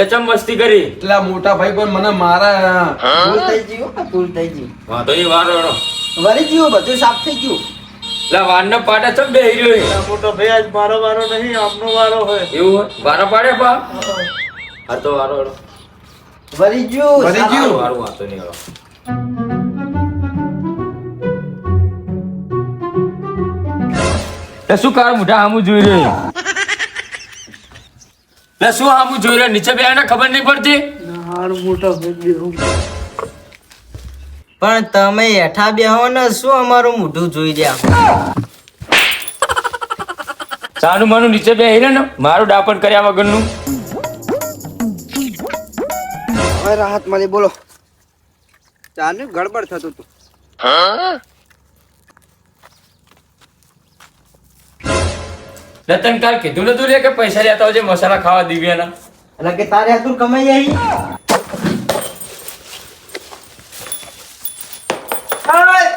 ચમ મસ્તી કરી એટલે મોટા ભાઈ પણ મને મારા ભૂલ થઈ ગયું ભૂલ થઈ ગયું વાંધો નહીં વારો એનો વળી ગયું બધું સાફ થઈ ગયું એટલે વારના પાડે ચમ બે રહ્યો મોટો ભાઈ આજ મારો વારો નહીં આમનો વારો હોય એવું હોય વારો પાડે પા હા તો વારો એનો વળી ગયું વળી ગયું. વારું વાંધો નહીં એનો લે શું કાર મોઢા હામું જોઈ રહ્યો લે શું હામું જોઈ રહ્યો નીચે બેહાને ખબર નહીં પડતી હાર મોટો ભાઈ બેહું પણ તમે હેઠા બેહો ને શું અમારું મોઢું જોઈ રહ્યા સાનું માનું નીચે બેહી રહે ને મારું ડાપણ કર્યા વગરનું હવે રાહત મળી બોલો ચાને ગડબડ થતું હતું રતન કાલ કીધું નતું લે કે પૈસા લેતા આવજે મસાલા ખાવા દિવ્યાના એટલે કે તારે હાથું કમાઈ આવી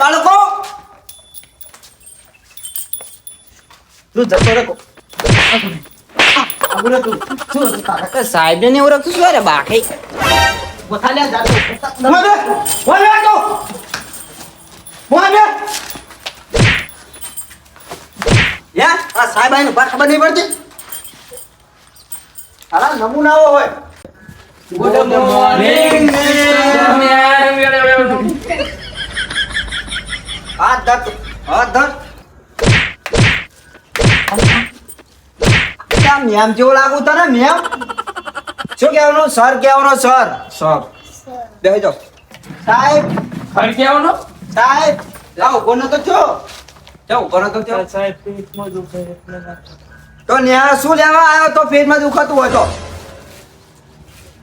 બાળકો તું જતો રહો સાહેબ ને ઓળખતું શું રે બાકી સાહેબ આઈને ખબર નહીં પડતી હાલા નમૂનાઓ હોય ગુડ મોર્નિંગ હાથ ધર કેમ મેમ જેવું લાગુ તને મેમ શું કહેવાનું સર કહેવાનું સર સર બેહી જાઓ સાહેબ ફરી આવવાનો સાહેબ જાઓ ઉભો નતો થયો જાઓ ઉભો નતો થયો સાહેબ પેટમાં દુખે એટલે ના તો ન્યા શું લેવા આવ્યો તો પેટમાં દુખાતું હોય તો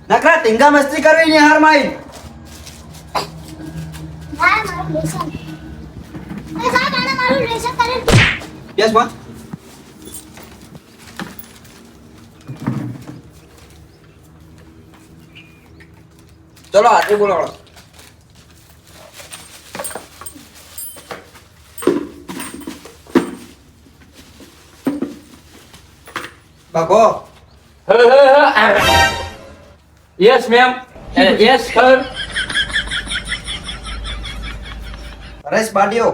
નકરા ટીંગા મસ્તી કરવી નિહાર માં યસ બોલ ચલો આજે બોલો બાકો yes ma'am yes sir Paresh બાડિયો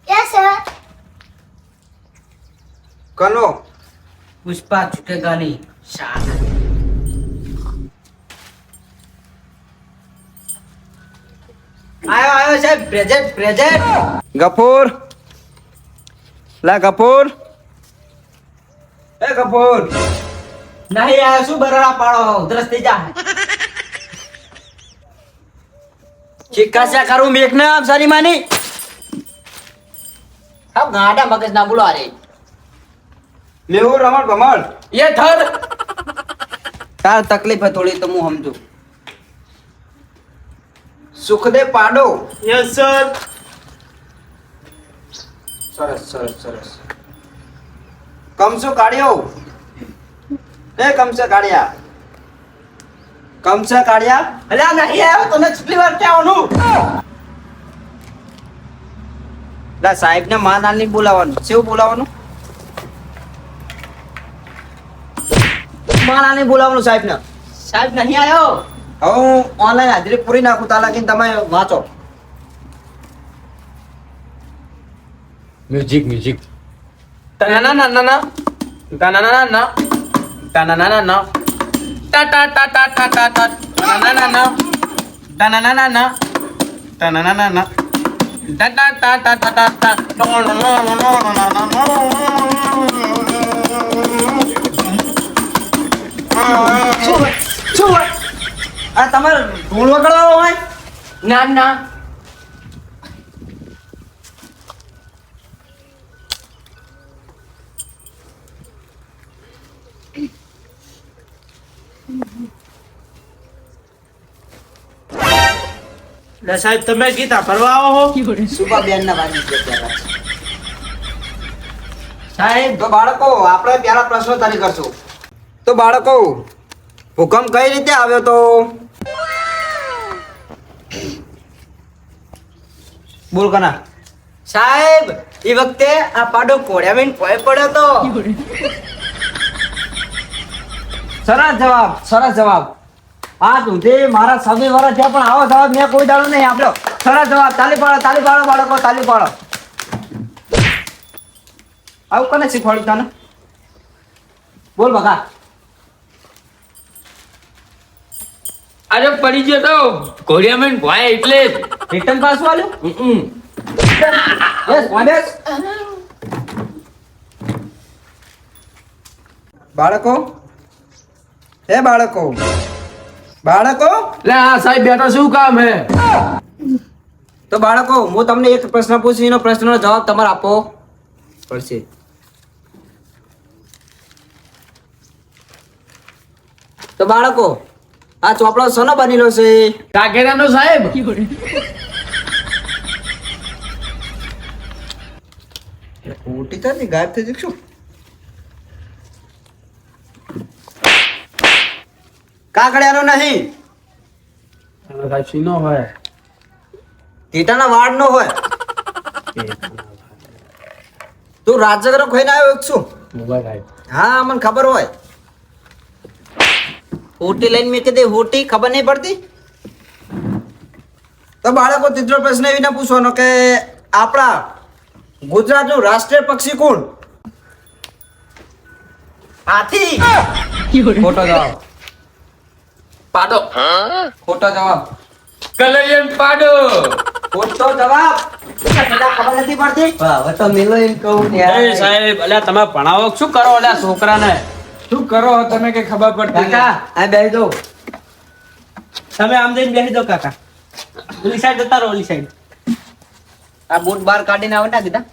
Yes, sir. કનો પુષ્પા છૂટેગા નહીં શાક આયો સાહેબ પ્રેઝન્ટ ગફૂર લા ગફૂર એ ગફૂર નહીં આયો શું બરાડા પાડો ઉધરસ થઈ જા ચિકાસા કરું મેક ના આમ સારી માની સાબ ગાડા મગજ ના બોલો અરે મેહુર રમણ ભમણ એ થર તાર તકલીફ હે થોડી તો હું સમજુ સુખદે પાડો યસ સર સરસ સરસ સરસ કમસો કાઢ્યો એ કમસે કાઢ્યા કમસે કાઢ્યા અલ્યા નહીં આવ્યો તને કેટલી વાર કહેવાનું લા સાહેબ ને માનાલ ની બોલાવવાનું કેવું બોલાવવાનું માનાલ ની બોલાવવાનું સાહેબ ને સાહેબ નહીં આયો હવે હું ઓનલાઈન હાજરી પૂરી નાખું તા લાગીને તમે વાંચો મ્યુઝિક મ્યુઝિક તના ના ના ના તના ના ના તના ના ના ના ટા ટા ટા ટા ટા ટા ટા તના ના ના ના તના ના ના ના તના ના ના ના ટા ટા ટા ટા ટા ટા શું આ તમારે ઢોલ વગાડવાનો હોય ના ના એટલે સાહેબ તમે ગીતા ભરવા આવો હો સુબા બેન ના વાગી ગયા સાહેબ તો બાળકો આપણે પહેલા પ્રશ્નોત્તરી કરશું તો બાળકો ભૂકંપ કઈ રીતે આવ્યો તો બોલ કના સાહેબ એ વખતે આ પાડો કોડ્યામીન પોય પડ્યો તો સરસ જવાબ આ સુધી મારા સભી વાળા થયા પણ આવો જવાબ મેં કોઈ દાડો નહીં આપ્યો. સરસ જવાબ. તાલી પાડો બાળકો, તાલી પાડો. આવું કોને શીખવાડ્યું તને? બોલ બકા. અરે પડી ગયો તો ઘોડિયામાં ભાઈ એટલે જ. રિટર્ન પાસ વાળું યસ વાદેશ. બાળકો લે આ સાહેબ બેટા શું કામ હે? તો બાળકો હું તમને એક પ્રશ્ન પૂછું, એનો પ્રશ્નનો જવાબ તમારે આપવો પડશે. તો બાળકો આ ચોપડો શેનો બનેલો છે? કાકેરાનો સાહેબ. મોટી થતી ગાયબ થઈ જશું. કાકડિયાનો નહીં, સાહેબ સીનો હોય. ટીટાના વાડ નો હોય. તું રાજગરો ખાઈને આવ્યો એક છું? સાહેબ હા મને ખબર હોય. હોટી લઈને મેં કીધી હોટી ખબર નહીં પડતી. તો બાળકો ત્રીજો પ્રશ્ન એવી ના પૂછવાનો કે આપણા ગુજરાતનું રાષ્ટ્રીય પક્ષી કોણ? હાથી. ખોટો જવાબ. પાડો. ખોટો જવાબ. કલરિયન પાડો. ખોટો જવાબ. ખબર નથી પડતી. હવે તો મિલો એમ કહું એ સાહેબ અલ્યા તમે ભણાવો શું કરો અલ્યા છોકરાને? શું કરો તમે કઈ ખબર પડતી કાકા આ બેસી દો. તમે આમ જઈને બેસી દો કાકા. ઓલી સાઈડ જતા રહો, ઓલી સાઈડ. આ બૂટ બાર કાઢીને આવે ને કીધા.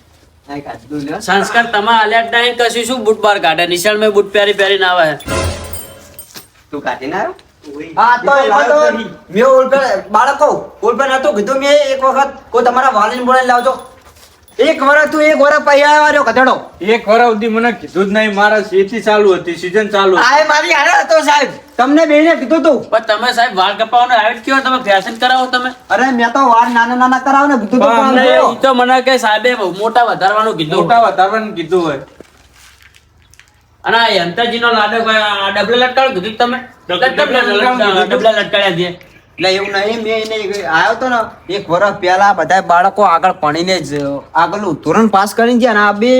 હા કાઢી દો લ્યો. સંસ્કાર તમારે અલ્યા ટાઈમ કશું શું બૂટ બાર કાઢે? નિશાળ માં બૂટ પહેરીને આવે. તું કાઢીને આવ્યો? હા તો એમાં તો મેં ઓલપેન બાળકો ઓલપેન હતું કીધું મેં એક વખત કોઈ તમારા વાલીને બોલાવીને લાવજો. એક વર્ષ તું એક વર્ષ પછી આવ્યો કચડો. એક વાર સુધી મને કીધું જ નહીં. મારા ખેતી ચાલુ હતી, સીઝન ચાલુ હતી. આ મારી હારે હતો સાહેબ. તમને બેને કીધું તું. પણ તમે સાહેબ વાળ કપાવવાનો હાઈટ કયો? તમે ફેશન કરાવો તમે? અરે મેં તો વાર નાના કરાવ ને કીધું તું પણ પણ ઈ જો. તો મને કે સાહેબે મોટા વધારવાનું કીધું. મોટા વધારવાનું કીધું હોય. અને આ યંતાજીનો લાડો આ ડબલે લટકાવ્યો કીધું તમે? ડબલા લટકાવ્યા છે. એટલે એવું નહીં મેં એને આવ્યો તો ને એક વર્ષ પહેલા બધા બાળકો આગળ ભણીને જ આગળનું ધોરણ પાસ કરીને ગયા ને આ બે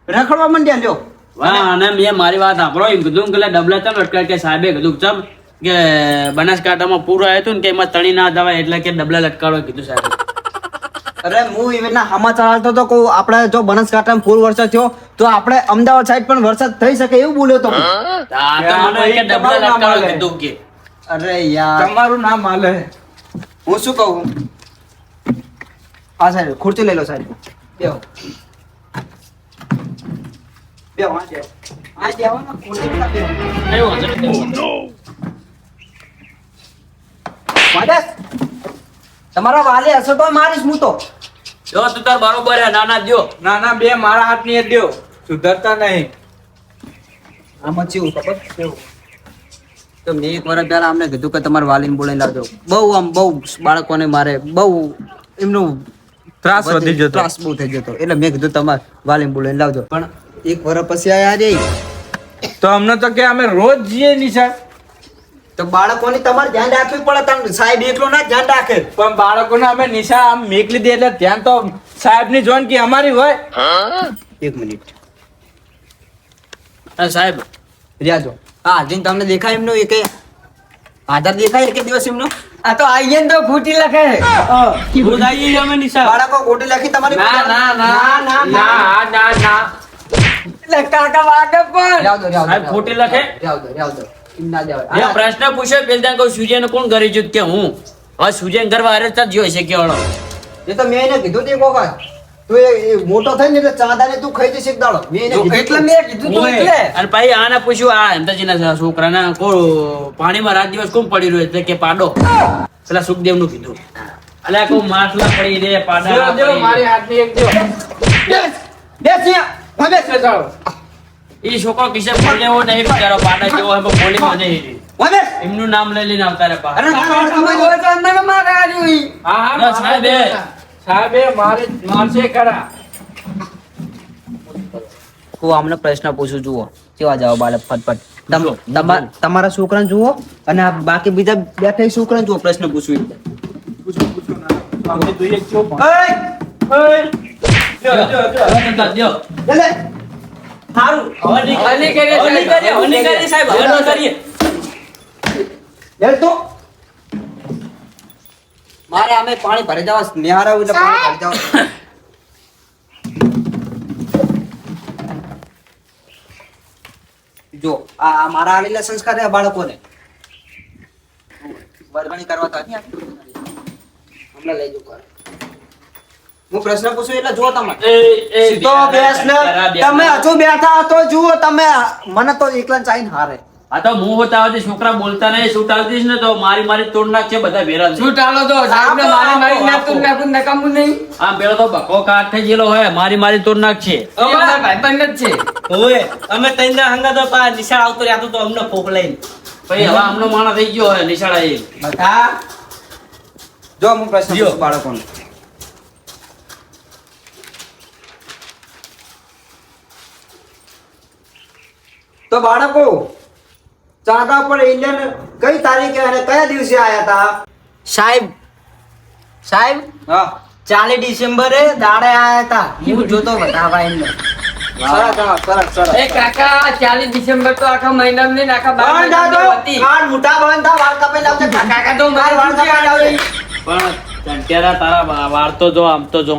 રખડવા માંડ્યા લ્યો. હા અને મેં મારી વાત સાંભળો એમ કીધું કે ડબલા ચમ લટકાય કે સાહેબે કીધું ચમ કે બનાસકાંઠામાં પૂરું આવ્યું હતું ને કે એમાં તણી ના જવાય એટલે કે ડબલા લટકાવો કીધું સાહેબ. અરે હું એના સમાચાર હાલતો તો કહું આપણે જો બનાસકાંઠામાં ફૂલ વરસાદ થયો તો આપણે અમદાવાદ સાઈડ પણ વરસાદ થઈ શકે એવું બોલ્યો તો હું. આ તો મને કે ડબલા લટકાવો કીધું કે. અરે યાર તમારું નામ હાલે. હું શું કહું હા સાહેબ ખુરશી લઈ લો સાહેબ. બેહો બેહો આ બેહો આ બેહો ને ખુરશી પર બેહો. કઈ વાંધો નહીં. વાદેશ, તમારા વાલે હશે તો મારીશ હું તો. જો તું તાર બરોબર હે નાના જો. ના ના બે મારા હાથની એ દ્યો. સુધરતા નહીં. આમાં ચેવું ખબર કેવું તો મેં એક વર્ષ પહેલા અમને કીધું કે તમારે વાલીને બોલાવી લાવજો. બહુ બાળકોને મારે બહુ એમનું ત્રાસ વધી જતો. ત્રાસ બહુ થઈ જતો એટલે મેં કીધું તમારે વાલીને બોલાવીને લાવજો. પણ એક વર્ષ પછી આયા રે તો અમને તો કે અમે રોજ જઈએ નિશાળ. તો બાળકોને તમારે ધ્યાન રાખવું પડે. તમે સાહેબ એકલો ના ધ્યાન રાખે. પણ બાળકોને અમે નિશાળ આમ મેકલી દે એટલે ધ્યાન તો સાહેબની જોન કે અમારી હોય. એક મિનિટ સાહેબ રહ્યા જો. હા જીન તમને દેખાય એમનો એક આધાર દેખાય એક દિવસ એમનો. આ તો આઈએન તો ખોટી લખે. રોજ આવીએ અમે નિશા. બાળકો ખોટી લખી તમારી ના ના ના ના ના ના ના. એટલે કાકા વાગે પણ સાહેબ ખોટી લખે. રાવ દો એમ ના દેવાય. મેં પ્રશ્ન પૂછ્યો પેલા કહું સૂર્યને કોણ કરી જુત કે હું હવે સૂર્ય ગરવા હારે જ જોઈ છે કે હળો. એ તો મેં એને કીધું તું એક વખત તું એ મોટો થઈ ને એટલે ચાંદાને તું ખાઈ જઈશ એક દાડો. મેં એને કીધું એટલે મેં કીધું તું એટલે અને પછી આને પૂછ્યું આ હેમતાજીના છોકરાના પાણીમાં રાત દિવસ કોણ પડી રહ્યો એટલે કે પાડો. પેલા સુખદેવનું કીધું. અલ્યા કહું માછલા પડી રે પાડા જો જો મારી હાથની એક દ્યો. બેસ અહીંયા બેસ ચાલો. ઈ છોકરો કિસે બોલેવો નહીં બિચારો પાડા જેવો એમ બોલીમાં નહીં. બેસ. એમનું નામ લઈ લઈને આવતા રે પા. અરે તમે જોવો તો અંદર મારે આવ્યું ઈ. હા હા ના, સાહેબે. સાહેબે મારશે ખરા. હું આમને પ્રશ્ન પૂછું જુઓ કેવા જવાબ આલે ફટફટ. તમારા છોકરાને જુઓ અને આ બાકી બીજા બેઠા છોકરાને જુઓ પ્રશ્ન પૂછવું આપણે જોઈએ છો પણ. સારું હવે નહીં કરીએ. હવે નહીં કરીએ સાહેબ હવે ન કરીએ. મારે અમે પાણી ભરી જવા નિહારા એટલે પાણી ભરી જવા જો આ મારા આલેલા સંસ્કાર છે આ બાળકોને વર્ગણી કરવા તો નહીં હમણાં લઈ જો કર હું પ્રશ્ન પૂછું એટલે જો તમે સીધો બેસ ને તમે હજુ બેઠા તો જુઓ તમે મને તો એકલા ચાઈને હારે આ તો હું હોતા આવતી છોકરા બોલતા નહીં શૂટ આવતીશ ને તો મારી તોડ નાખશે બધા ભેરા શું ચાલો તો સાહેબને મારી નાખતું નકામું નહીં. આમ પેલો તો બકો કાટ થઈ ગયેલો હોય મારી તોડ નાખશે અમારા ભાઈબંધ જ છે. ઓય અમે તઈને ના હંગા તો પા નિશાળ આવતો રહ્યા તો અમને ફોક લઈને પછી હવે આમનો માણસ થઈ ગયો હોય નિશાળા એ બધા જો હું પ્રશ્ન પૂછું બાળકોને તો બાળકો ચાંદા પર એલિયન કઈ તારીખે અને કયા દિવસે આયા હતા સાહેબ સાહેબ હા 40 ડિસેમ્બરે દાડે આયા હતા હું જોતો બતાવા એમને સરસ એ કાકા 40 ડિસેમ્બર તો આખા મહિનામાં નહીં આખા 12 બંધ મહિનામાં આજો હતી. કાન મોટા બંધ થા વાળ કાપી લાવજે કાકા તો મારા વાળ કાપી લાવજે પણ ચંટિયારા તારા વાળ તો જો આમ તો જો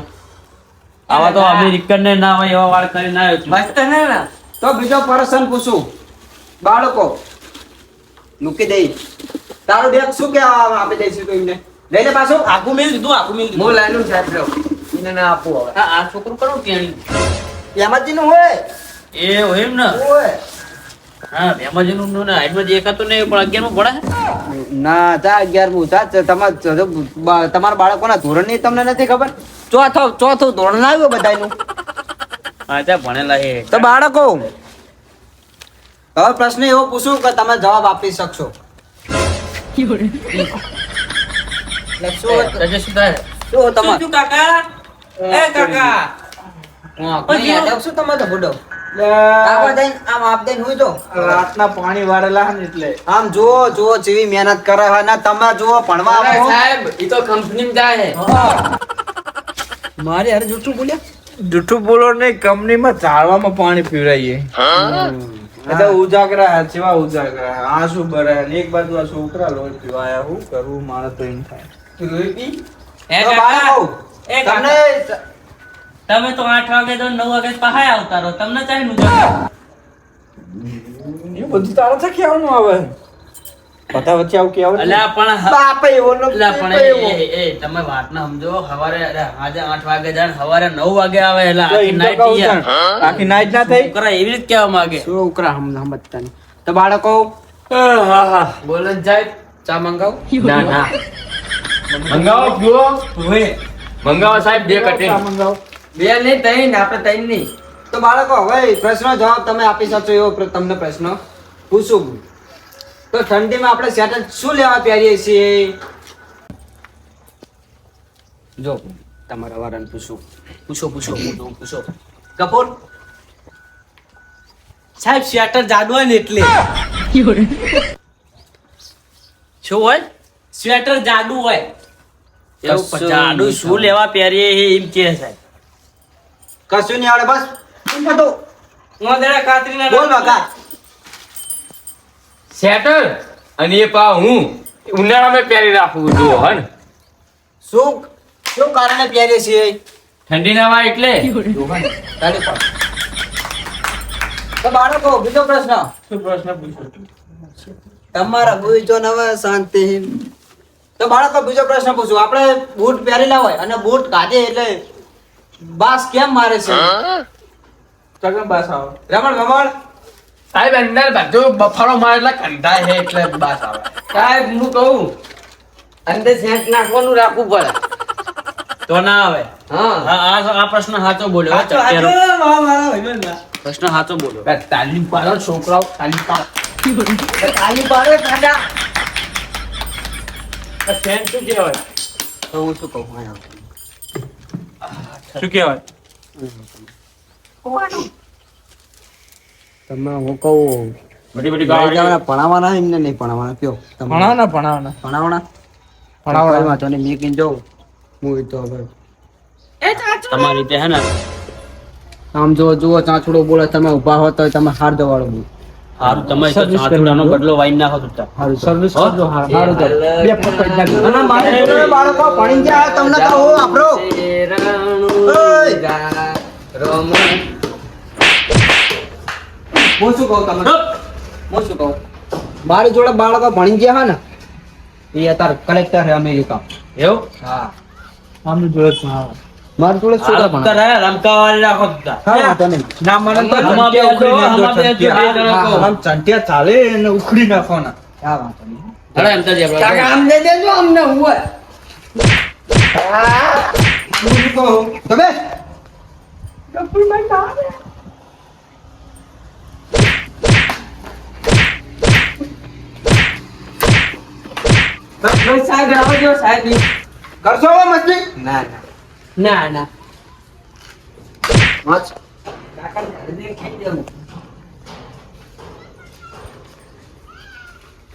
આવા તો અમેરિકન ને ના હોય એવા વાળ કરીને આવ્યો મસ્ત ને ના તો બીજો પ્રશ્ન પૂછું બાળકો મૂકી દઈ તારું બેગ શું કહેવા આપી દઈશું તો એમને લઈ લે પાછું આખું મેલ દીધું આખું મેલ દીધું હું લાઈનું સાહેબ રહ્યો એને ના આપું હવે. આ છોકરું કરું ટેણી એમાંથી નું હોય એ હોય એમ ને હોય હા એમાં જેનું ને હાઈટમાં દેખાતું નહીં પણ 11 માં ભણે ના તા 11મું તા તમારા બાળકોના ધોરણ ની તમને નથી ખબર ચોથું ધોરણ આવ્યું બધાનું હા ત્યાં ભણેલા છે તો બાળકો હવે પ્રશ્ન એવો પૂછું કે તમે જવાબ આપી શકશો રજે શું થાય શું તમારે શું કાકા એ કાકા શું તમે તો બુડો આગળ જઈને આમ આપ દઈને હુઈ જો રાતના પાણી વાળેલા ને એટલે આમ જુઓ જેવી મહેનત કરે હોય ને તમે જુઓ ભણવા અરે આવો સાહેબ ઈ તો કંપનીમાં જાય મારે અરે જૂઠું બોલ્યા જૂઠું બોલો નહીં કંપનીમાં ઝાડવામાં પાણી પીવડાવીએ એટલે ઉજાગરા જેવા ઉજાગરા આંસુ ભરાય ને એક બાજુ આ છોકરા લોહી પીવાયા હું કરવું મારે તો એમ થાય એ તો કાકા બાળકો એ કાકા તમને તમે તો 8 વાગે તો 9 વાગે પહાય આવતા રહો તમને ચાહી નું એ બધું તારા થકી આવવાનું આવે બધા વચ્ચે આવું કે આવે અલ્યા પણ બાપ એવો ને અલ્યા પણ બાપ એવો. એ તમે વાત ના સમજો સવારે આજે 8 વાગે જાય સવારે 9 વાગે આવે એટલે તો આખી એમ તો નાઈટ કહું છું. આખી નાઈટ ના થઈ છોકરા એવી રીતે કહેવા માંગે છોકરા સમજતા નહીં તો બાળકો બોલો ને સાહેબ ચા મંગાવ ના ના મંગાવો પીવો મંગાવો સાહેબ બે કટિંગ મંગાવો બે નહીં ત્રણ આપણે ત્રણ નહીં તો બાળકો હવે પ્રશ્ન જવાબ તમે આપી શકશો એવો તમને પ્રશ્ન પૂછું તો ઠંડીમાં આપણે સ્વેટર શું લેવા પહેરીએ છીએ જો તમારા વાળાને પૂછો કપૂર સાહેબ સ્વેટર જાડુ હોય ને એટલે શું હોય સ્વેટર જાડુ હોય એવું જાડું શું લેવા પહેરીએ એ એમ કે સાહેબ કશું નહીં આવડે બસ એમ બધું મોદરા કાતરીના બોલ બકા સેટર અને એ પા હું ઉનાળામાં પહેરી રાખું જો હન શું કારણે પહેરીએ છીએ ઠંડી ના હોય એટલે તાળી પાડ. તો બાળકો બીજો પ્રશ્ન શું પ્રશ્ન પૂછો તમારા બુજો ને હવે શાંતિ તો બાળકો બીજો પ્રશ્ન પૂછું આપણે બૂટ પહેરેલા હોય અને બૂટ કાઢે એટલે બાસ કેમ મારે છે ચગમ બાસ આવો રમણ મમણ સાહેબ અંદર બધું બફારો મારે એટલે કંટાય છે એટલે બાસ આવે સાહેબ હું કહું અંદર સેન્ટ નાખવાનું રાખવું પડે તો ના આવે હા આ પ્રશ્ન સાચો બોલ્યો હો, ચટિયારો. પ્રશ્ન સાચો બોલ્યો તાલીમ પાડો છોકરાઓ તાલીમ પાડો તાલી પાડે કાકા સેન્ટ શું કહેવાય તો હું શું કહું શું કહેવાય તમે હું કહું બધી બધી લઈ ગાડી જવાના, ભણાવવાના એમને નહીં ભણાવવાના કયો તમે? ભણાવવાના ભણાવવાના ભણાવવાના. કઈ વાંધો નહીં, મેં કીધું જાઉં. હું તો હવે તમારી રીતે હે ને આમ જુઓ ચાંચડો બોલે, તમે ઊભા હો તો તમે હાર દવાડો બોલો. હારું તમે તો સર્વિસ ચાંચુડાનો કરવાનું. બદલો વાઈ નાખો તું તાર. હારું સર્વિસ હો? કરજો હારું તો. બે પકડ નાખ. અને મારા જોડે બાળકો ભણી ગયા તમને કહું આપણો હું શું કહું તમને હું શું કહું મારી જોડે બાળકો ભણી ગયા હે ને એ અત્યારે કલેક્ટર છે અમેરિકા. એવું હા આમનું જોડે જ ભણાવો. મારી જોડે શું હારું ભણે? તાર હે, રમકાવાળી રાખો તું તાર. હા વાંધો નહીં. ના મને તો આમાં બે ચંટિયા ઉખડી જો, નાખજો, આમાં બે જો, ચંટિયા. બે જણા કહો. આમ ચંટિયા ચાલે એને ઉખડી નાખવાના. હા વાંધો નહીં. હાલો એમ તો જે આપણે- કાકા આમ દે દેજો અમને હું શું કહું તમે સાહેબ આવજો સાહેબ કરશો હવે મસ્તી ના ના ના ના મસ્ત કાકા જલ્દી ખાઈ દેવું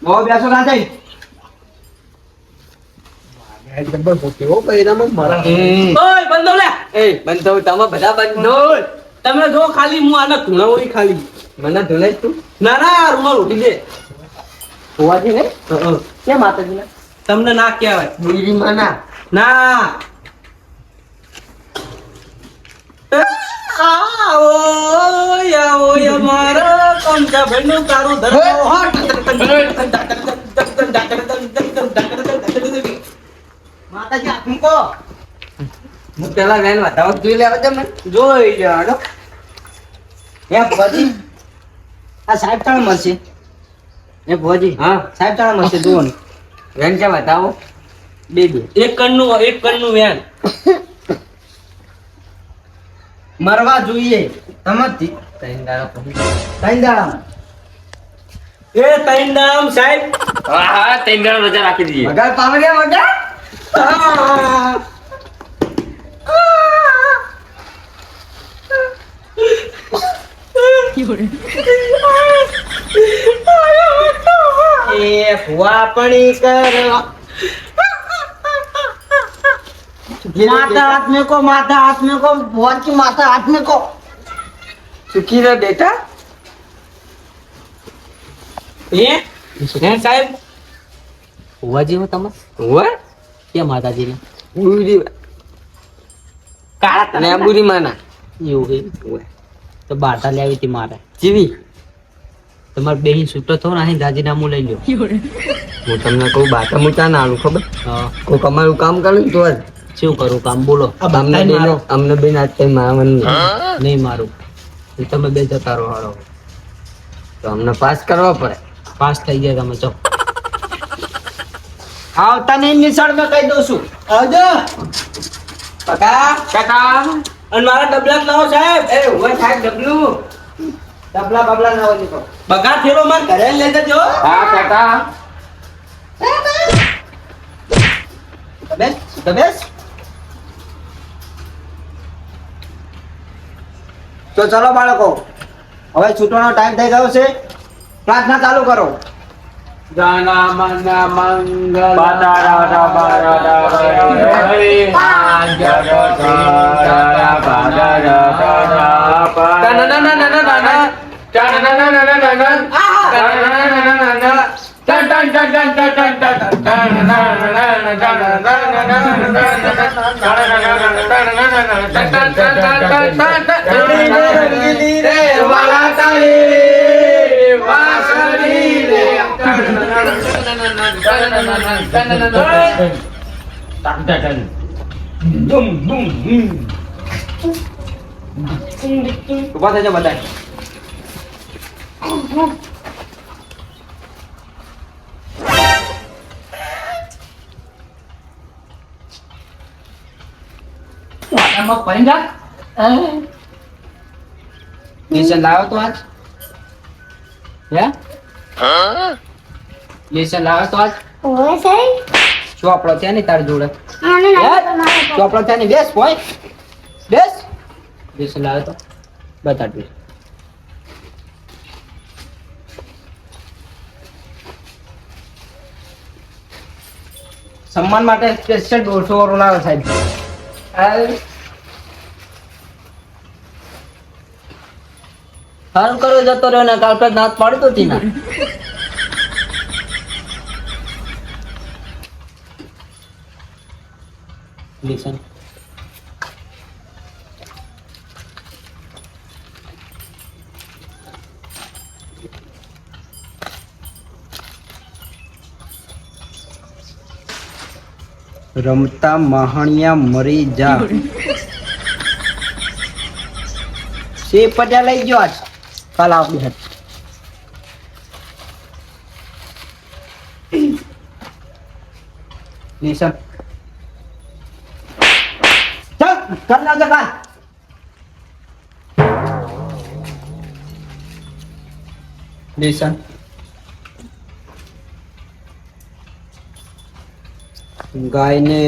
બહુ બેસો ના જાય જબર પોતે હો પૈરામાં મારા ઓય બંધો લે એ બંધો તમે બધા બંધો તમે જો ખાલી હું આને ધૂણાવરી ખાલી મને ધોલે તું ના ના રૂમાલ ઉઠી દે હોવાથી ને કેમ માતાજી ના તમને ના કહેવાય મુરી માના ના આવો મારો કમચા ભાઈનું તારું ધરો માતાજી આ મૂકો હું પેલા વેન વધાવ જોઈ લેવા દે મને જોઈ જાડો એ ભોજી આ સાહેબ તાણ મળશે એ ભોજી હા સાહેબ તાણ મળશે જુઓ ને વેન કે બતાવો બે એક કણનું વેન મરવા જોઈએ સમજતી ત્રણ દાડા એ તૈન નામ સાહેબ હા હા ત્રણ જણા રજા રાખી દઈએ વગર પાવડે વગર એ ફુવાપણી કરવા माता हाथ में को माता हाथ में को बहुत की माता हाथ में को सुखी रहे बेटा હે સાહેબ हुआ जी हो तम હુआ क्या माता जी ने बुरी કાળા ने बुरी माना એવું હે તો બાટા લે આવી હતી મારે જીવી તમારે બેહી છૂટો થો ને અહીં રાજીનામું લઈ લ્યો હું તમને કહું બાટા મૂટા ના આલું ખબર કોઈ અમારું કામ કરે ને તો જ શું કરું કામ બોલો અમને બેન આજ કઈ મારવાનું નહીં મારું તમે બે જતા રહો હારો તો અમને પાસ કરવા પડે પાસ થઈ જાય તમે ચો આવતા નહીં નિશાળ માં કહી દઉં છું આવજો કાકા અને મારા ડબલા લાવો સાહેબ એ ઉભા થાય ડબલું ડબલા બબલા ના હોય તો બગા થેલો માર ઘરે લઈ જજો હા કાકા બેસ તો બેસ તો ચલો બાળકો હવે છૂટવાનો ટાઈમ થઈ ગયો છે પ્રાર્થના ચાલુ કરો જાના મના મંગલ બાદા ઉભા થજો બધા લેસન લાવ્યો તો આજ હે લેસન લાવ્યો તો આજ ઓય સાહેબ ચોપડો છે ને તાર જોડે આને ના તમારે ચોપડો છે ને બેસ બોય બેસ લેસન લાવ્યો તો બતાડ સન્માન માટે સ્પેશિયલ 150 વાળો લાવે સાહેબ. સારું કર્યો જતો રહ્યો ને કાલ પર નાત પાડી તો તીના. Listen. રમતા મહાણિયા મરી જા. સે પટ્યા લઈ ગયો આજ કાલ આવતી હતી. નિશાન ચાલ કર નાખજો કાલ. નિશાન ગાયને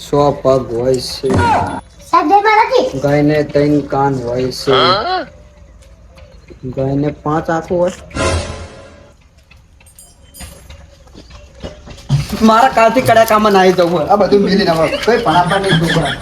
100 પગ હોય છે, સાહેબ જય માતાજી. ગાયને 3 કાન હોય છે, ગાયને 5 આંખો હોય. મારા કાલથી કડાકામાં નાઈ જવું હોય. આ બધું મિલી ના હોય કોઈ ભણાપા નહીં છોકરા.